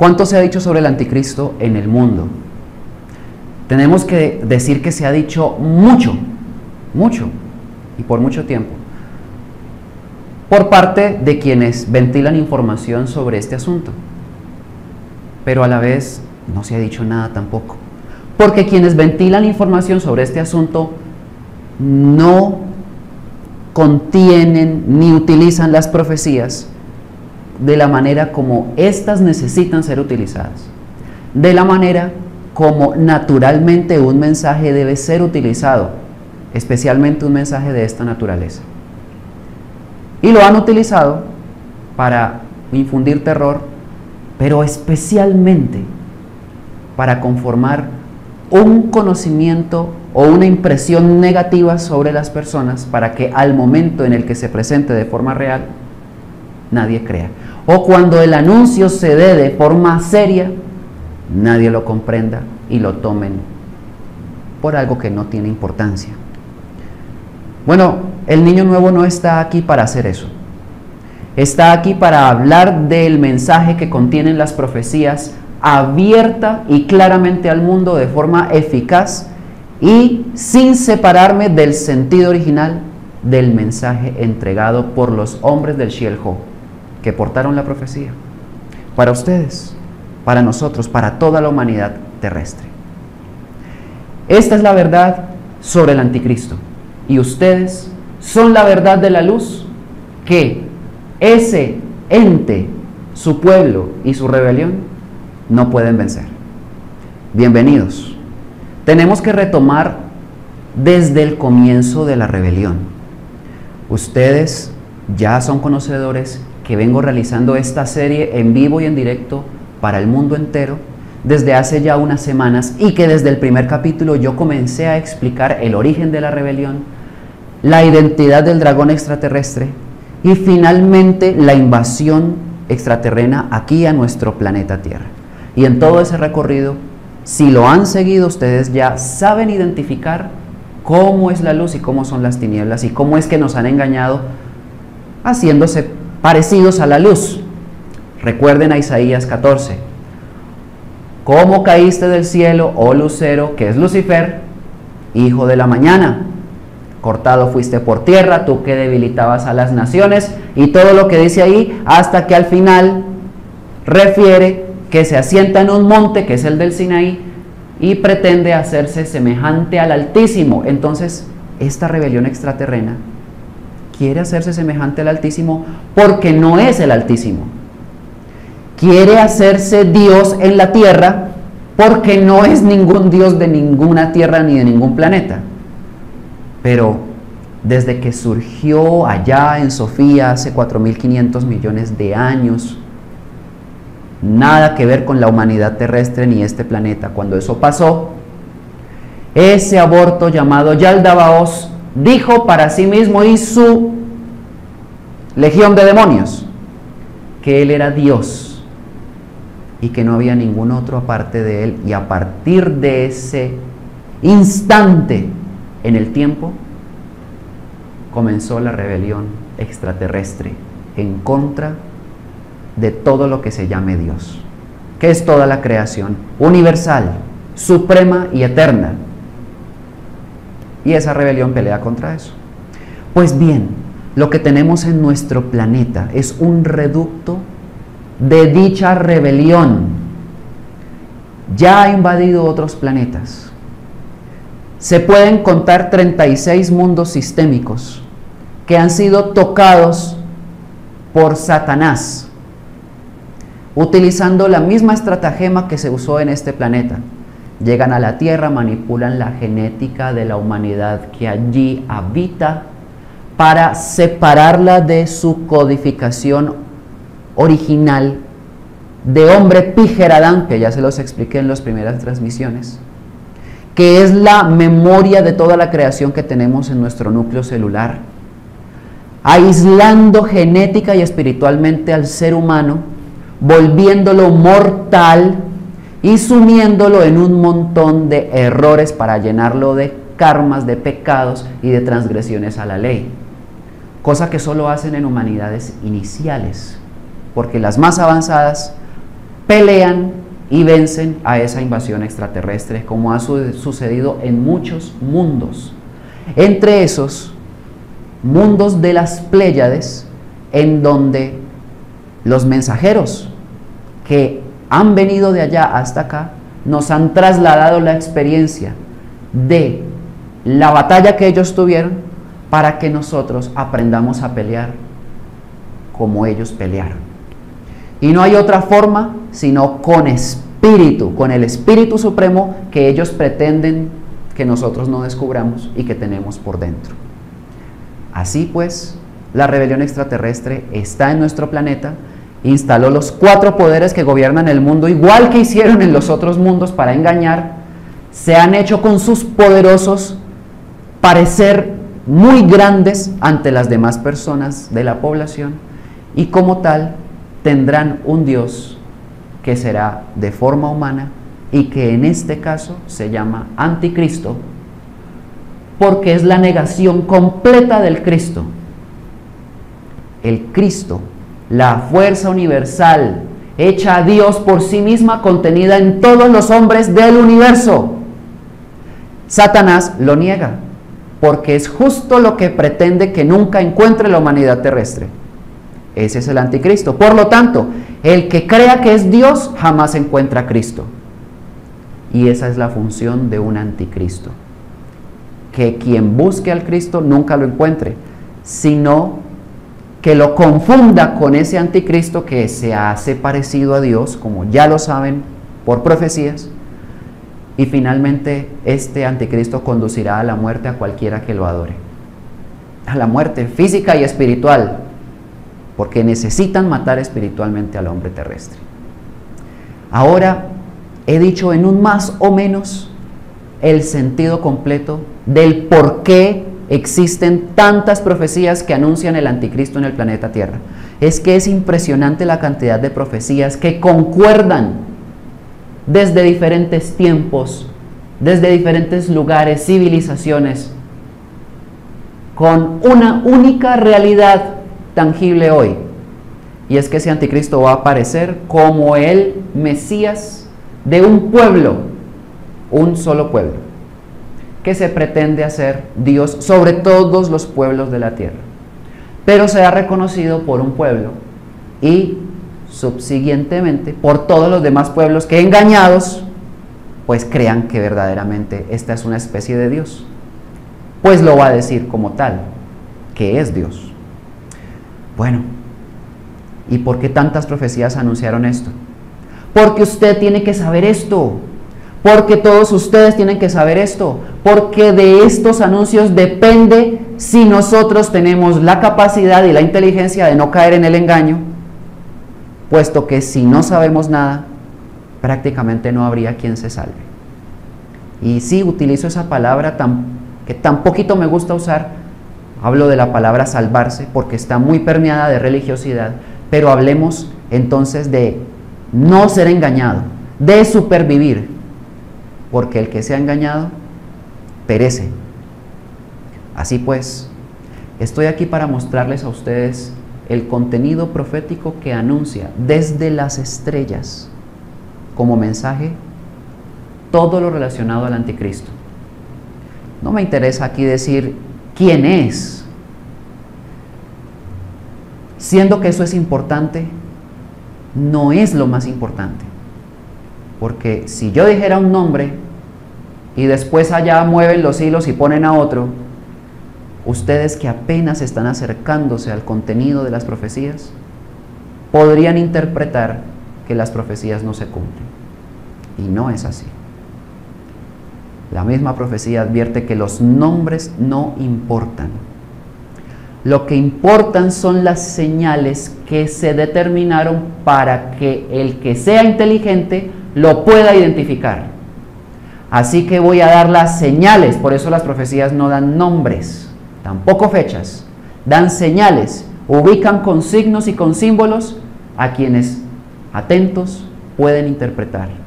¿Cuánto se ha dicho sobre el anticristo en el mundo? Tenemos que decir que se ha dicho mucho, mucho, y por mucho tiempo, por parte de quienes ventilan información sobre este asunto. Pero a la vez no se ha dicho nada tampoco, porque quienes ventilan información sobre este asunto no contienen ni utilizan las profecías de la manera como éstas necesitan ser utilizadas, de la manera como naturalmente un mensaje debe ser utilizado, especialmente un mensaje de esta naturaleza. Y lo han utilizado para infundir terror, pero especialmente para conformar un conocimiento o una impresión negativa sobre las personas, para que al momento en el que se presente de forma real, nadie crea. O cuando el anuncio se dé de forma seria, nadie lo comprenda y lo tomen por algo que no tiene importancia. Bueno, el niño nuevo no está aquí para hacer eso. Está aquí para hablar del mensaje que contienen las profecías abierta y claramente al mundo de forma eficaz y sin separarme del sentido original del mensaje entregado por los hombres del Shiel-Ho, que portaron la profecía, para ustedes, para nosotros, para toda la humanidad terrestre. Esta es la verdad sobre el anticristo, y ustedes son la verdad de la luz que ese ente, su pueblo y su rebelión no pueden vencer. Bienvenidos. Tenemos que retomar desde el comienzo de la rebelión. Ustedes ya son conocedores que vengo realizando esta serie en vivo y en directo para el mundo entero desde hace ya unas semanas, y que desde el primer capítulo yo comencé a explicar el origen de la rebelión, la identidad del dragón extraterrestre y finalmente la invasión extraterrena aquí a nuestro planeta Tierra. Y en todo ese recorrido, si lo han seguido, ustedes ya saben identificar cómo es la luz y cómo son las tinieblas y cómo es que nos han engañado haciéndose parecidos a la luz. Recuerden a Isaías 14. ¿Cómo caíste del cielo, oh lucero, que es Lucifer, hijo de la mañana? Cortado fuiste por tierra, tú que debilitabas a las naciones, y todo lo que dice ahí, hasta que al final refiere que se asienta en un monte, que es el del Sinaí, y pretende hacerse semejante al Altísimo. Entonces, esta rebelión extraterrena quiere hacerse semejante al Altísimo porque no es el Altísimo. Quiere hacerse Dios en la tierra porque no es ningún Dios de ninguna tierra ni de ningún planeta. Pero desde que surgió allá en Sofía hace 4.500 millones de años, nada que ver con la humanidad terrestre ni este planeta. Cuando eso pasó, ese aborto llamado Yaldabaoth dijo para sí mismo y su legión de demonios que él era Dios y que no había ningún otro aparte de él, y a partir de ese instante en el tiempo comenzó la rebelión extraterrestre en contra de todo lo que se llame Dios, que es toda la creación universal, suprema y eterna. Y esa rebelión pelea contra eso. Pues bien, lo que tenemos en nuestro planeta es un reducto de dicha rebelión. Ya ha invadido otros planetas. Se pueden contar 36 mundos sistémicos que han sido tocados por Satanás, utilizando la misma estratagema que se usó en este planeta. Llegan a la Tierra, manipulan la genética de la humanidad que allí habita para separarla de su codificación original de hombre Pijeradán, que ya se los expliqué en las primeras transmisiones, que es la memoria de toda la creación que tenemos en nuestro núcleo celular, aislando genética y espiritualmente al ser humano, volviéndolo mortal y sumiéndolo en un montón de errores para llenarlo de karmas, de pecados y de transgresiones a la ley, cosa que solo hacen en humanidades iniciales, porque las más avanzadas pelean y vencen a esa invasión extraterrestre, como ha sucedido en muchos mundos. Entre esos mundos de las Pléyades, en donde los mensajeros que han venido de allá hasta acá nos han trasladado la experiencia de la batalla que ellos tuvieron para que nosotros aprendamos a pelear como ellos pelearon. Y no hay otra forma sino con espíritu, con el Espíritu Supremo que ellos pretenden que nosotros no descubramos y que tenemos por dentro. Así pues, la rebelión extraterrestre está en nuestro planeta, instaló los 4 poderes que gobiernan el mundo, igual que hicieron en los otros mundos para engañar, se han hecho con sus poderosos parecer muy grandes ante las demás personas de la población, y como tal tendrán un Dios que será de forma humana y que en este caso se llama Anticristo, porque es la negación completa del Cristo. El Cristo, la fuerza universal, hecha a Dios por sí misma, contenida en todos los hombres del universo. Satanás lo niega, porque es justo lo que pretende que nunca encuentre la humanidad terrestre. Ese es el anticristo. Por lo tanto, el que crea que es Dios jamás encuentra a Cristo. Y esa es la función de un anticristo. Que quien busque al Cristo nunca lo encuentre, sino que lo confunda con ese anticristo que se hace parecido a Dios, como ya lo saben por profecías, y finalmente este anticristo conducirá a la muerte a cualquiera que lo adore. A la muerte física y espiritual, porque necesitan matar espiritualmente al hombre terrestre. Ahora he dicho en un más o menos el sentido completo del por qué existen tantas profecías que anuncian el anticristo en el planeta Tierra. Es que es impresionante la cantidad de profecías que concuerdan desde diferentes tiempos, desde diferentes lugares, civilizaciones, con una única realidad tangible hoy, y es que ese anticristo va a aparecer como el Mesías de un pueblo, un solo pueblo, que se pretende hacer Dios sobre todos los pueblos de la tierra, pero será reconocido por un pueblo y subsiguientemente por todos los demás pueblos que, engañados, pues crean que verdaderamente esta es una especie de Dios, pues lo va a decir como tal, que es Dios. Bueno, ¿y por qué tantas profecías anunciaron esto? Porque usted tiene que saber esto, porque todos ustedes tienen que saber esto, porque de estos anuncios depende si nosotros tenemos la capacidad y la inteligencia de no caer en el engaño, puesto que si no sabemos nada, prácticamente no habría quien se salve. Y sí, utilizo esa palabra que tan poquito me gusta usar. Hablo de la palabra salvarse porque está muy permeada de religiosidad, pero hablemos entonces de no ser engañado, de supervivir, porque el que sea engañado perece. Así pues, estoy aquí para mostrarles a ustedes el contenido profético que anuncia desde las estrellas como mensaje todo lo relacionado al anticristo. No me interesa aquí decir quién es, siendo que eso es importante, no es lo más importante, porque si yo dijera un nombre y después allá mueven los hilos y ponen a otro, ustedes que apenas están acercándose al contenido de las profecías, podrían interpretar que las profecías no se cumplen, y no es así. La misma profecía advierte que los nombres no importan. Lo que importan son las señales que se determinaron para que el que sea inteligente lo pueda identificar. Así que voy a dar las señales, por eso las profecías no dan nombres, tampoco fechas, dan señales, ubican con signos y con símbolos a quienes atentos pueden interpretar.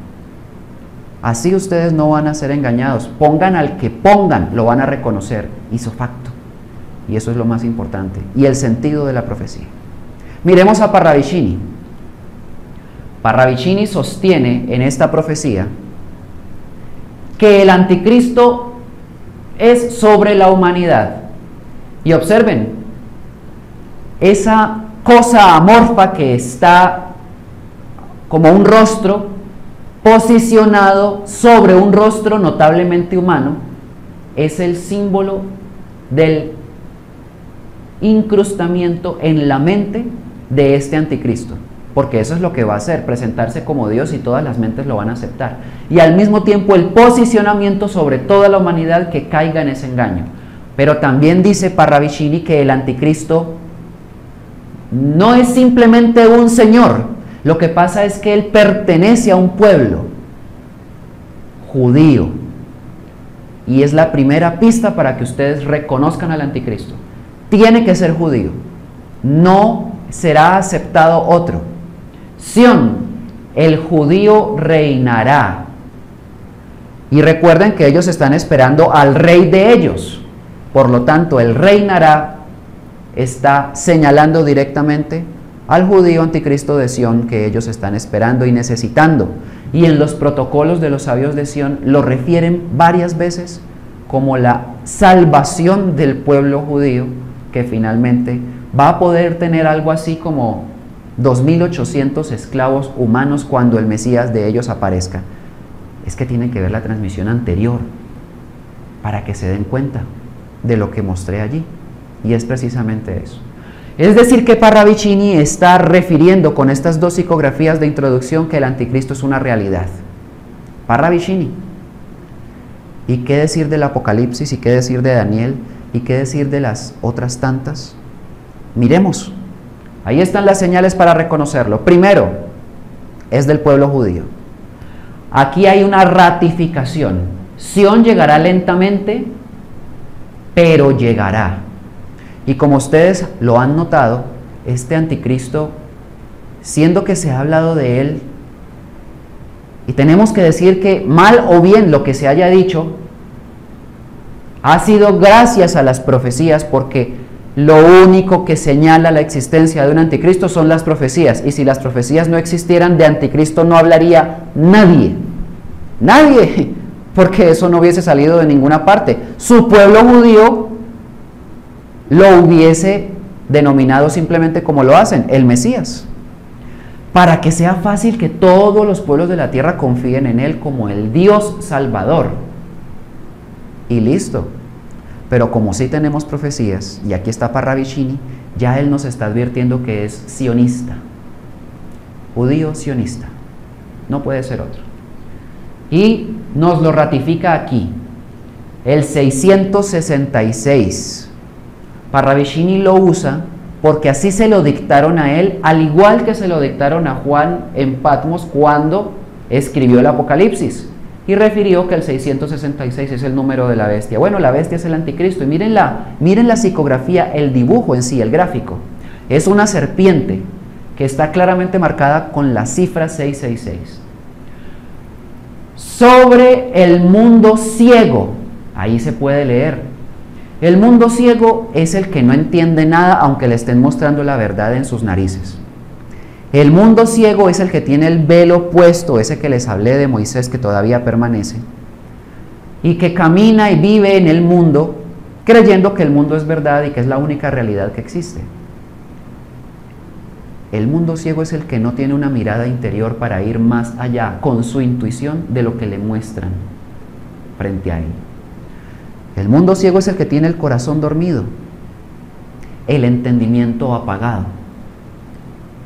Así ustedes no van a ser engañados, pongan al que pongan, lo van a reconocer, ipso facto. Y eso es lo más importante, y el sentido de la profecía. Miremos a Parravicini. Parravicini sostiene en esta profecía que el anticristo es sobre la humanidad. Y observen, esa cosa amorfa que está como un rostro posicionado sobre un rostro notablemente humano es el símbolo del incrustamiento en la mente de este anticristo, porque eso es lo que va a hacer, presentarse como Dios y todas las mentes lo van a aceptar, y al mismo tiempo el posicionamiento sobre toda la humanidad que caiga en ese engaño. Pero también dice Parravicini que el anticristo no es simplemente un señor, lo que pasa es que él pertenece a un pueblo judío, y es la primera pista para que ustedes reconozcan al anticristo. Tiene que ser judío, no será aceptado otro. Sión, el judío reinará. Y recuerden que ellos están esperando al rey de ellos. Por lo tanto, el reinará está señalando directamente al judío anticristo de Sión que ellos están esperando y necesitando. Y en los protocolos de los sabios de Sión lo refieren varias veces como la salvación del pueblo judío, que finalmente va a poder tener algo así como 2.800 esclavos humanos cuando el Mesías de ellos aparezca. Es que tienen que ver la transmisión anterior para que se den cuenta de lo que mostré allí, y es precisamente eso. Es decir, que Parravicini está refiriendo con estas dos psicografías de introducción que el anticristo es una realidad. Parravicini. ¿Y qué decir del Apocalipsis? ¿Y qué decir de Daniel? ¿Y qué decir de las otras tantas? Miremos. Ahí están las señales para reconocerlo. Primero, es del pueblo judío. Aquí hay una ratificación. Sión llegará lentamente, pero llegará. Y como ustedes lo han notado, este anticristo, siendo que se ha hablado de él, y tenemos que decir que mal o bien lo que se haya dicho, ha sido gracias a las profecías, porque lo único que señala la existencia de un anticristo son las profecías, y si las profecías no existieran, de anticristo no hablaría nadie, nadie, porque eso no hubiese salido de ninguna parte. Su pueblo judío lo hubiese denominado simplemente como lo hacen, el Mesías, para que sea fácil que todos los pueblos de la tierra confíen en él como el Dios Salvador, y listo. Pero como sí tenemos profecías, y aquí está Parravicini, ya él nos está advirtiendo que es sionista, judío sionista, no puede ser otro, y nos lo ratifica aquí, el 666. Parravicini lo usa porque así se lo dictaron a él, al igual que se lo dictaron a Juan en Patmos cuando escribió el Apocalipsis, y refirió que el 666 es el número de la bestia. Bueno, la bestia es el anticristo, y miren la psicografía, el dibujo en sí, el gráfico. Es una serpiente que está claramente marcada con la cifra 666. Sobre el mundo ciego, ahí se puede leer. El mundo ciego es el que no entiende nada aunque le estén mostrando la verdad en sus narices. El mundo ciego es el que tiene el velo puesto, ese que les hablé de Moisés que todavía permanece, y que camina y vive en el mundo creyendo que el mundo es verdad y que es la única realidad que existe. El mundo ciego es el que no tiene una mirada interior para ir más allá con su intuición de lo que le muestran frente a él. El mundo ciego es el que tiene el corazón dormido, el entendimiento apagado.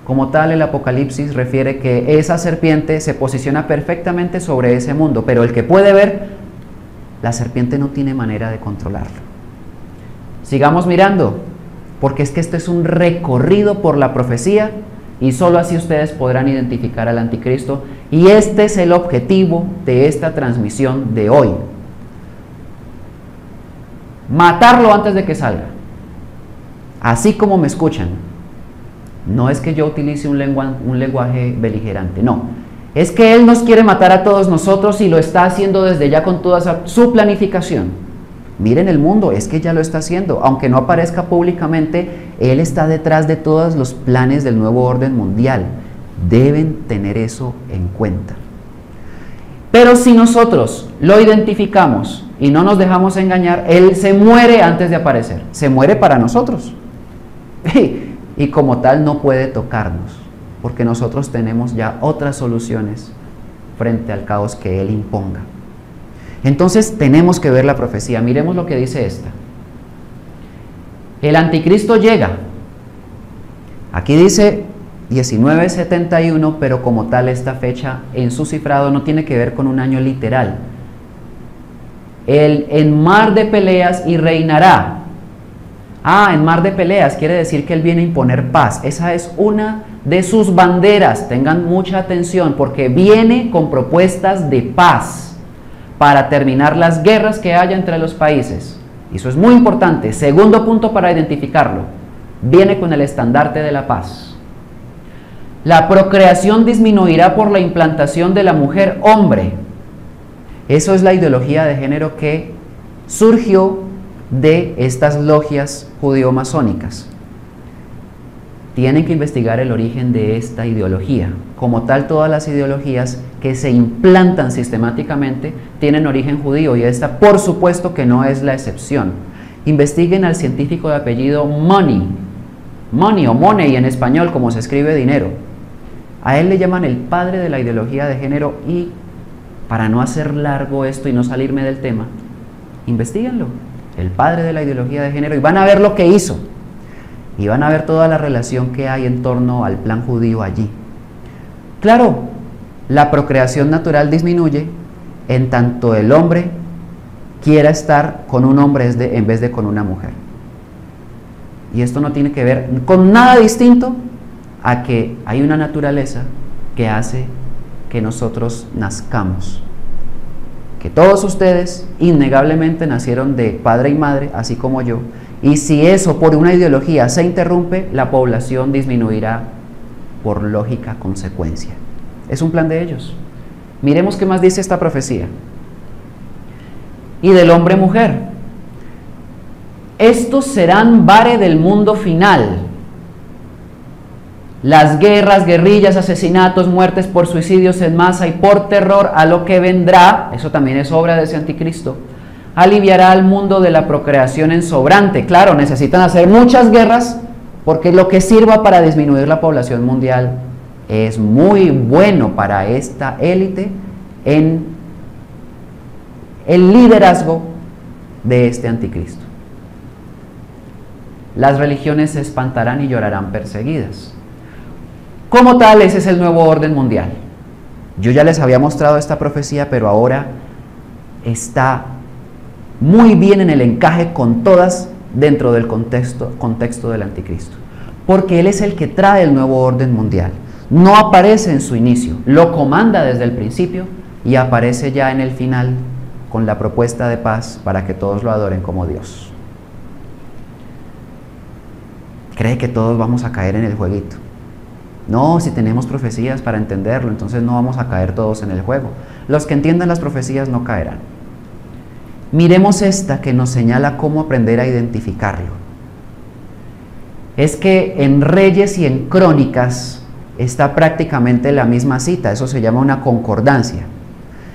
Como tal, el Apocalipsis refiere que esa serpiente se posiciona perfectamente sobre ese mundo, pero el que puede ver, la serpiente no tiene manera de controlarlo. Sigamos mirando, porque es que este es un recorrido por la profecía, y solo así ustedes podrán identificar al anticristo, y este es el objetivo de esta transmisión de hoy. Matarlo antes de que salga. Así como me escuchan. No es que yo utilice un lenguaje beligerante, no. Es que él nos quiere matar a todos nosotros y lo está haciendo desde ya con toda su planificación. Miren el mundo, es que ya lo está haciendo. Aunque no aparezca públicamente, él está detrás de todos los planes del nuevo orden mundial. Deben tener eso en cuenta. Pero si nosotros lo identificamos y no nos dejamos engañar, Él se muere antes de aparecer. Se muere para nosotros. Y como tal no puede tocarnos, porque nosotros tenemos ya otras soluciones frente al caos que Él imponga. Entonces tenemos que ver la profecía. Miremos lo que dice esta. El anticristo llega. Aquí dice 1971, pero como tal esta fecha en su cifrado no tiene que ver con un año literal. Él en mar de peleas y reinará. En mar de peleas quiere decir que Él viene a imponer paz. Esa es una de sus banderas. Tengan mucha atención porque viene con propuestas de paz para terminar las guerras que haya entre los países. Eso es muy importante. Segundo punto para identificarlo. Viene con el estandarte de la paz. La procreación disminuirá por la implantación de la mujer hombre. Eso es la ideología de género que surgió de estas logias judeo-masónicas. Tienen que investigar el origen de esta ideología. Como tal, todas las ideologías que se implantan sistemáticamente tienen origen judío y esta, por supuesto, que no es la excepción. Investiguen al científico de apellido Money o Money en español, como se escribe dinero. A él le llaman el padre de la ideología de género y, para no hacer largo esto y no salirme del tema, investíguenlo. El padre de la ideología de género y van a ver lo que hizo. Y van a ver toda la relación que hay en torno al plan judío allí. Claro, la procreación natural disminuye en tanto el hombre quiera estar con un hombre en vez de con una mujer. Y esto no tiene que ver con nada distinto a que hay una naturaleza que hace que nosotros nazcamos. Que todos ustedes innegablemente nacieron de padre y madre, así como yo. Y si eso por una ideología se interrumpe, la población disminuirá por lógica consecuencia. Es un plan de ellos. Miremos qué más dice esta profecía. Y del hombre-mujer. Estos serán vare del mundo final. Las guerras, guerrillas, asesinatos, muertes por suicidios en masa y por terror a lo que vendrá, eso también es obra de ese anticristo, aliviará al mundo de la procreación en sobrante. Claro, necesitan hacer muchas guerras porque lo que sirva para disminuir la población mundial es muy bueno para esta élite en el liderazgo de este anticristo. Las religiones se espantarán y llorarán perseguidas. Como tal, ese es el nuevo orden mundial. Yo ya les había mostrado esta profecía, pero ahora está muy bien en el encaje con todas dentro del contexto del anticristo. Porque él es el que trae el nuevo orden mundial. No aparece en su inicio, lo comanda desde el principio y aparece ya en el final con la propuesta de paz para que todos lo adoren como Dios. ¿Cree que todos vamos a caer en el jueguito? No, si tenemos profecías para entenderlo, entonces no vamos a caer todos en el juego. Los que entiendan las profecías no caerán. Miremos esta que nos señala cómo aprender a identificarlo. Es que en Reyes y en Crónicas está prácticamente la misma cita, eso se llama una concordancia,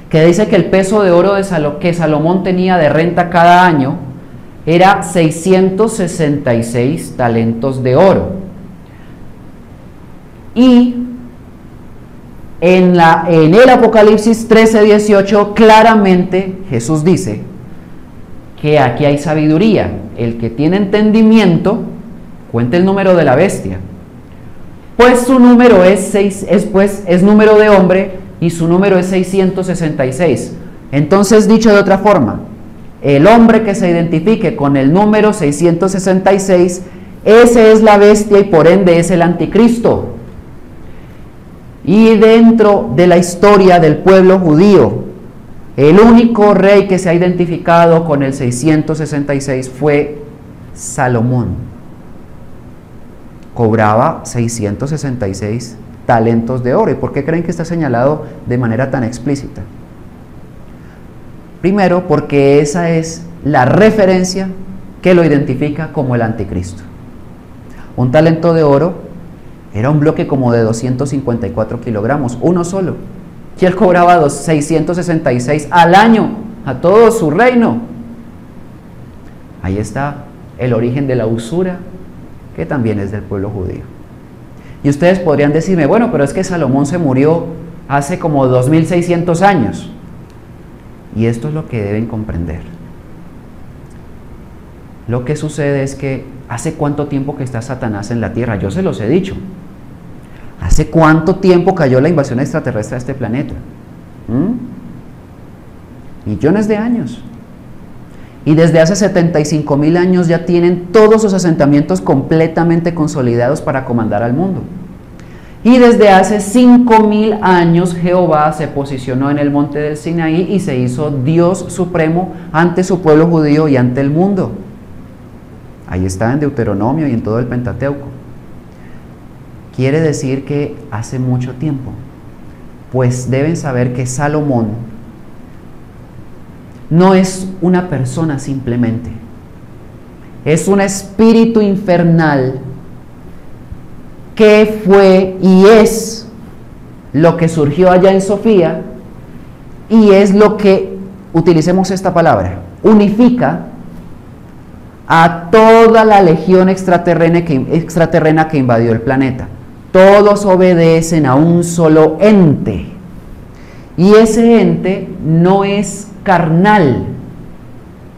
que dice que el peso de oro que Salomón tenía de renta cada año era 666 talentos de oro. Y en el Apocalipsis 13:18 claramente Jesús dice que aquí hay sabiduría. El que tiene entendimiento, cuente el número de la bestia. Pues su número es número de hombre y su número es 666. Entonces, dicho de otra forma, el hombre que se identifique con el número 666, ese es la bestia y por ende es el anticristo. Y dentro de la historia del pueblo judío, el único rey que se ha identificado con el 666 fue Salomón. Cobraba 666 talentos de oro. ¿Y por qué creen que está señalado de manera tan explícita? Primero, porque esa es la referencia que lo identifica como el anticristo. Un talento de oro Era un bloque como de 254 kilogramos, uno solo. Y él cobraba 666 al año a todo su reino. Ahí está el origen de la usura, que también es del pueblo judío. Y ustedes podrían decirme, bueno, pero es que Salomón se murió hace como 2600 años. Y esto es lo que deben comprender. Lo que sucede es que ¿hace cuánto tiempo que está Satanás en la tierra? Yo se los he dicho. ¿Hace cuánto tiempo cayó la invasión extraterrestre a este planeta? Millones de años. Y desde hace 75.000 años ya tienen todos sus asentamientos completamente consolidados para comandar al mundo. Y desde hace 5.000 años Jehová se posicionó en el monte del Sinaí y se hizo Dios supremo ante su pueblo judío y ante el mundo. Ahí está en Deuteronomio y en todo el Pentateuco. Quiere decir que hace mucho tiempo. Pues deben saber que Salomón no es una persona simplemente. Es un espíritu infernal que fue y es lo que surgió allá en Sofía y es lo que, utilicemos esta palabra, unifica a toda la legión extraterrena que invadió el planeta. Todos obedecen a un solo ente y ese ente no es carnal.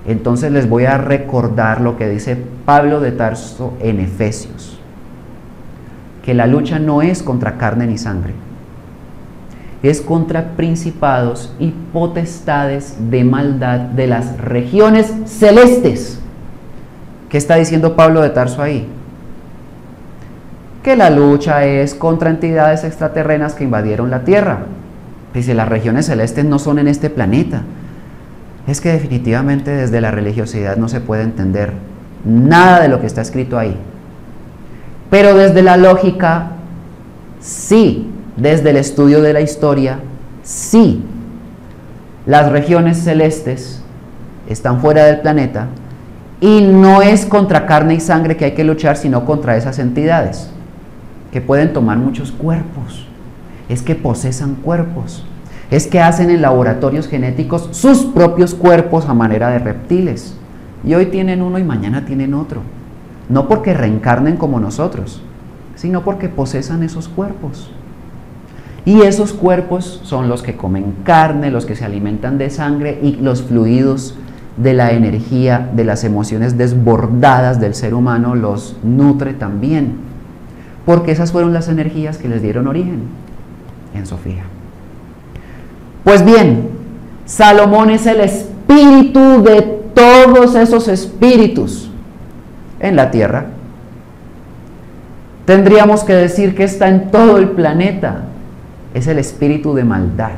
Entonces les voy a recordar lo que dice Pablo de Tarso en Efesios, que la lucha no es contra carne ni sangre, es contra principados y potestades de maldad de las regiones celestes. ¿Qué está diciendo Pablo de Tarso ahí? Que la lucha es contra entidades extraterrenas que invadieron la Tierra. Dice, las regiones celestes no son en este planeta. Es que definitivamente desde la religiosidad no se puede entender nada de lo que está escrito ahí. Pero desde la lógica, sí. Desde el estudio de la historia, sí. Las regiones celestes están fuera del planeta y no es contra carne y sangre que hay que luchar, sino contra esas entidades que pueden tomar muchos cuerpos. Es que posesan cuerpos. Es que hacen en laboratorios genéticos sus propios cuerpos a manera de reptiles. Y hoy tienen uno y mañana tienen otro. No porque reencarnen como nosotros, sino porque posesan esos cuerpos. Y esos cuerpos son los que comen carne, los que se alimentan de sangre y los fluidos de la energía, de las emociones desbordadas del ser humano los nutre también. Porque esas fueron las energías que les dieron origen en Sofía. Pues bien, Salomón es el espíritu de todos esos espíritus en la tierra. Tendríamos que decir que está en todo el planeta. Es el espíritu de maldad.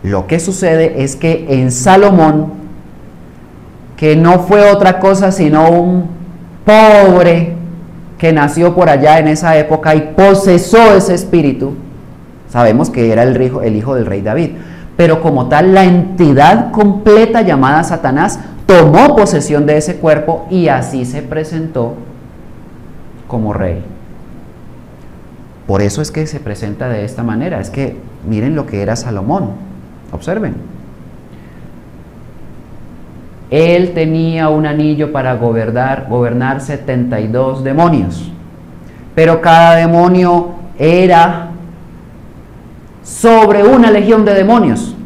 Lo que sucede es que en Salomón, que no fue otra cosa sino un pobre que nació por allá en esa época y posesó ese espíritu, sabemos que era el hijo del rey David, pero como tal la entidad completa llamada Satanás tomó posesión de ese cuerpo y así se presentó como rey. Por eso es que se presenta de esta manera. Es que miren lo que era Salomón, observen. Él tenía un anillo para gobernar 72 demonios, pero cada demonio era sobre una legión de demonios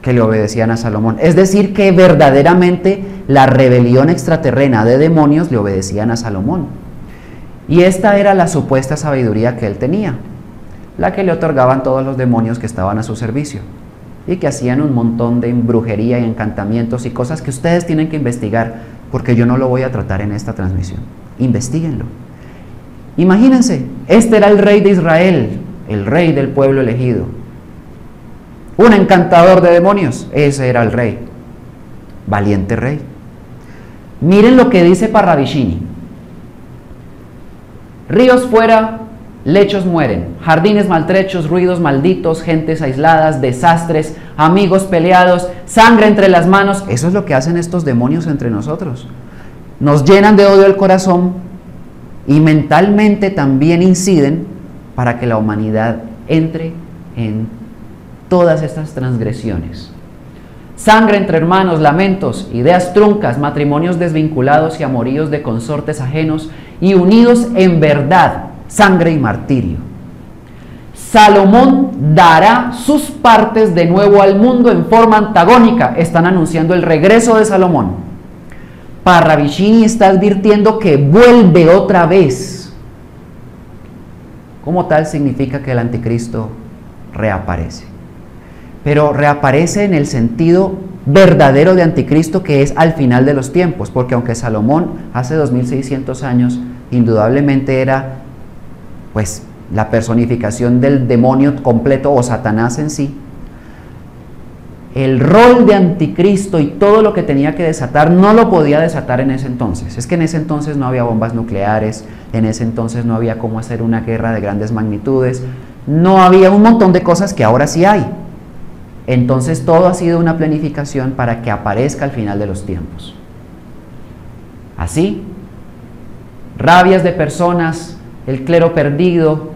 que le obedecían a Salomón. Es decir, que verdaderamente la rebelión extraterrena de demonios le obedecían a Salomón. Y esta era la supuesta sabiduría que él tenía, la que le otorgaban todos los demonios que estaban a su servicio y que hacían un montón de brujería y encantamientos y cosas que ustedes tienen que investigar, porque yo no lo voy a tratar en esta transmisión. Investíguenlo. Imagínense, este era el rey de Israel, el rey del pueblo elegido, un encantador de demonios. Ese era el rey, valiente rey. Miren lo que dice Parravicini: ríos fuera, lechos mueren, jardines maltrechos, ruidos malditos, gentes aisladas, desastres, amigos peleados, sangre entre las manos. Eso es lo que hacen estos demonios entre nosotros. Nos llenan de odio el corazón y mentalmente también inciden para que la humanidad entre en todas estas transgresiones. Sangre entre hermanos, lamentos, ideas truncas, matrimonios desvinculados y amoríos de consortes ajenos y unidos en verdad, sangre y martirio. Salomón dará sus partes de nuevo al mundo en forma antagónica. Están anunciando el regreso de Salomón. Parravicini está advirtiendo que vuelve otra vez. Como tal significa que el anticristo reaparece. Pero reaparece en el sentido verdadero de anticristo, que es al final de los tiempos, porque aunque Salomón hace 2600 años indudablemente era pues la personificación del demonio completo o Satanás en sí, el rol de anticristo y todo lo que tenía que desatar no lo podía desatar en ese entonces. Es que en ese entonces no había bombas nucleares, en ese entonces no había cómo hacer una guerra de grandes magnitudes, no había un montón de cosas que ahora sí hay. Entonces todo ha sido una planificación para que aparezca al final de los tiempos. Así, rabias de personas, el clero perdido,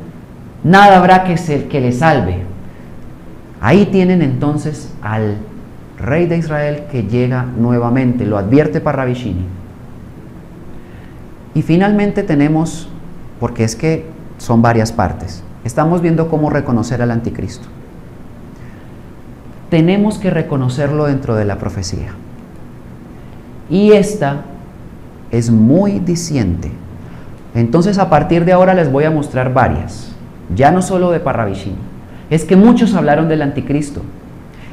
nada habrá que le salve. Ahí tienen entonces al rey de Israel que llega nuevamente, lo advierte Parravicini. Y finalmente tenemos, porque es que son varias partes, estamos viendo cómo reconocer al anticristo. Tenemos que reconocerlo dentro de la profecía. Y esta es muy diciente. Entonces a partir de ahora les voy a mostrar varias, ya no solo de Parravicini. Es que muchos hablaron del anticristo,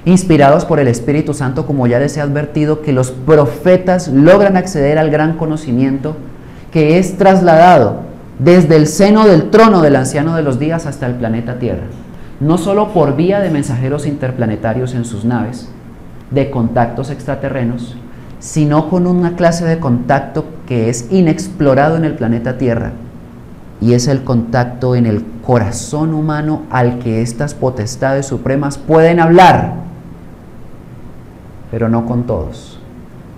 inspirados por el Espíritu Santo, como ya les he advertido, que los profetas logran acceder al gran conocimiento que es trasladado desde el seno del trono del anciano de los días hasta el planeta Tierra, no solo por vía de mensajeros interplanetarios en sus naves, de contactos extraterrenos, sino con una clase de contacto que es inexplorado en el planeta Tierra, y es el contacto en el corazón humano al que estas potestades supremas pueden hablar, pero no con todos,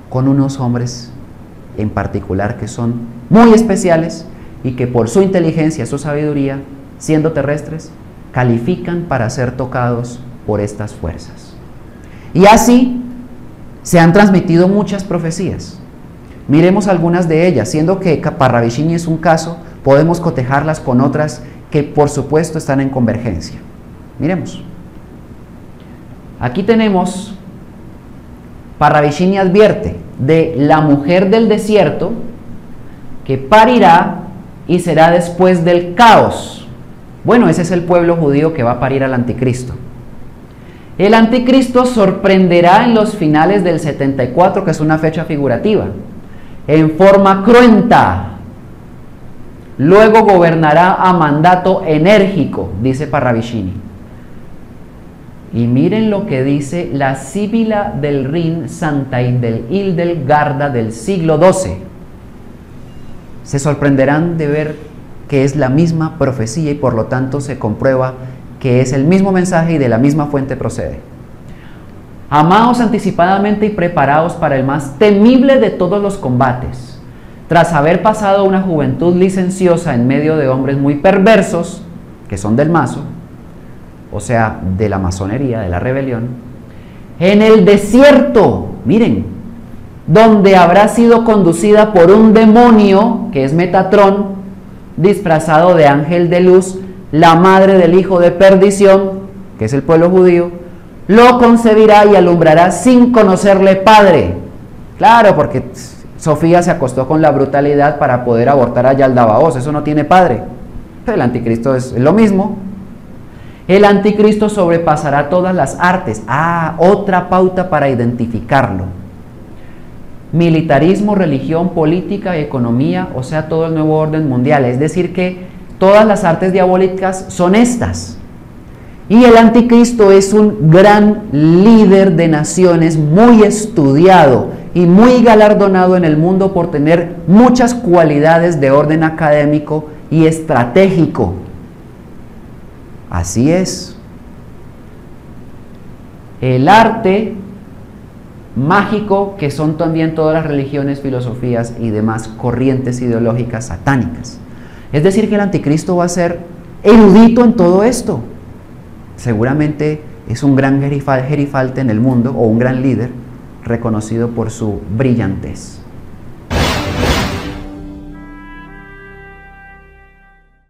con unos hombres en particular que son muy especiales y que por su inteligencia, su sabiduría, siendo terrestres, califican para ser tocados por estas fuerzas. Y así se han transmitido muchas profecías. Miremos algunas de ellas, siendo que Parravicini es un caso, podemos cotejarlas con otras que por supuesto están en convergencia. Miremos. Aquí tenemos, Parravicini advierte de la mujer del desierto que parirá y será después del caos. Bueno, ese es el pueblo judío que va a parir al anticristo. El anticristo sorprenderá en los finales del 74, que es una fecha figurativa, en forma cruenta. Luego gobernará a mandato enérgico, dice Parravicini. Y miren lo que dice la Sibila del Rin Santa Hildegarda del siglo XII. Se sorprenderán de ver que es la misma profecía y por lo tanto se comprueba que es el mismo mensaje y de la misma fuente procede. Amaos anticipadamente y preparaos para el más temible de todos los combates. Tras haber pasado una juventud licenciosa en medio de hombres muy perversos, que son del mazo, o sea, de la masonería, de la rebelión, en el desierto, miren, donde habrá sido conducida por un demonio, que es Metatrón, disfrazado de ángel de luz, la madre del hijo de perdición, que es el pueblo judío, lo concebirá y alumbrará sin conocerle padre. Claro, porque Sofía se acostó con la brutalidad para poder abortar a Yaldabaoth, eso no tiene padre. El anticristo es lo mismo. El anticristo sobrepasará todas las artes. Otra pauta para identificarlo. Militarismo, religión, política, economía, o sea, todo el nuevo orden mundial. Es decir que todas las artes diabólicas son estas. Y el anticristo es un gran líder de naciones, muy estudiado y muy galardonado en el mundo por tener muchas cualidades de orden académico y estratégico. Así es. El arte mágico, que son también todas las religiones, filosofías y demás corrientes ideológicas satánicas. Es decir, que el anticristo va a ser erudito en todo esto. Seguramente es un gran gerifalte en el mundo, o un gran líder reconocido por su brillantez.